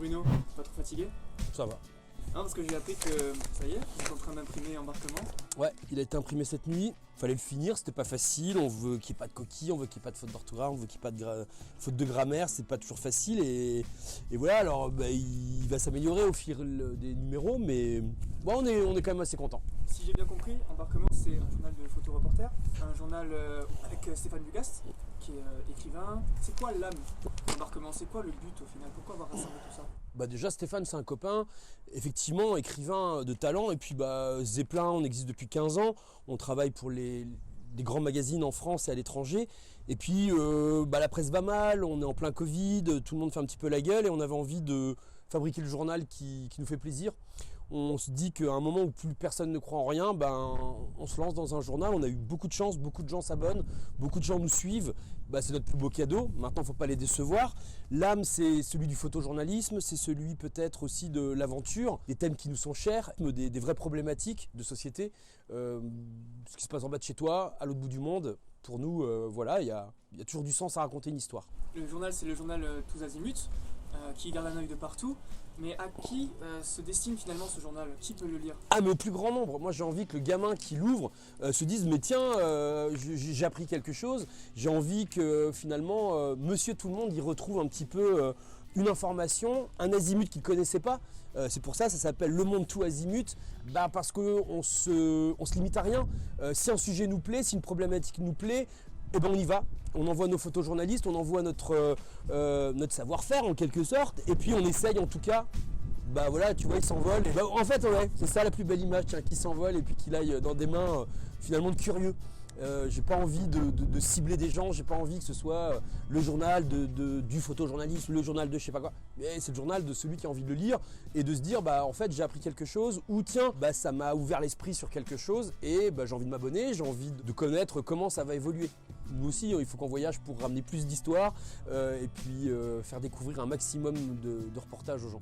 Bruno, pas trop fatigué? Ça va. Non, parce que j'ai appris que ça y est, vous êtes en train d'imprimer embarquement. Ouais, il a été imprimé cette nuit. Fallait le finir, c'était pas facile. On veut qu'il n'y ait pas de coquilles, on veut qu'il n'y ait pas de faute d'orthographe, on veut qu'il n'y ait pas de faute de grammaire. C'est pas toujours facile. Et voilà, alors il va s'améliorer au fil des numéros, mais bon, on est quand même assez content. Si j'ai bien compris, embarquement c'est un journal de photoreporter, un journal avec Stéphane Bugast, qui est écrivain. C'est quoi l'âme d'embarquement? C'est quoi le but au final? Pourquoi avoir rassemblé tout ça? Bah déjà Stéphane c'est un copain, effectivement écrivain de talent, et puis Zeppelin on existe depuis 15 ans, on travaille pour des grands magazines en France et à l'étranger, et puis la presse va mal, on est en plein Covid, tout le monde fait un petit peu la gueule et on avait envie de fabriquer le journal qui nous fait plaisir. On se dit qu'à un moment où plus personne ne croit en rien, on se lance dans un journal. On a eu beaucoup de chance, beaucoup de gens s'abonnent, beaucoup de gens nous suivent. C'est notre plus beau cadeau. Maintenant, il ne faut pas les décevoir. L'âme, c'est celui du photojournalisme, c'est celui peut-être aussi de l'aventure, des thèmes qui nous sont chers, des vraies problématiques de société. Ce qui se passe en bas de chez toi, à l'autre bout du monde. Pour nous, il y a toujours du sens à raconter une histoire. Le journal, c'est le journal Tous Azimuts, qui garde un œil de partout. Mais à qui se destine finalement ce journal? Qui peut le lire? Ah, mais au plus grand nombre. Moi j'ai envie que le gamin qui l'ouvre se dise mais tiens, j'ai appris quelque chose. J'ai envie que finalement monsieur tout le monde y retrouve un petit peu une information, un azimut qu'il ne connaissait pas. C'est pour ça s'appelle Le Monde Tout Azimut, parce qu'on se limite à rien. Si un sujet nous plaît, si une problématique nous plaît, on y va. On envoie nos photojournalistes, on envoie notre savoir-faire en quelque sorte, et puis on essaye en tout cas, tu vois, il s'envole. Et en fait, ouais, c'est ça la plus belle image, qu'il s'envole et puis qu'il aille dans des mains finalement de curieux. J'ai pas envie de cibler des gens, j'ai pas envie que ce soit le journal du photojournalisme, le journal de je sais pas quoi, mais c'est le journal de celui qui a envie de le lire et de se dire en fait j'ai appris quelque chose, ou tiens ça m'a ouvert l'esprit sur quelque chose et j'ai envie de m'abonner, j'ai envie de connaître comment ça va évoluer. Nous aussi il faut qu'on voyage pour ramener plus d'histoires et puis faire découvrir un maximum de reportages aux gens.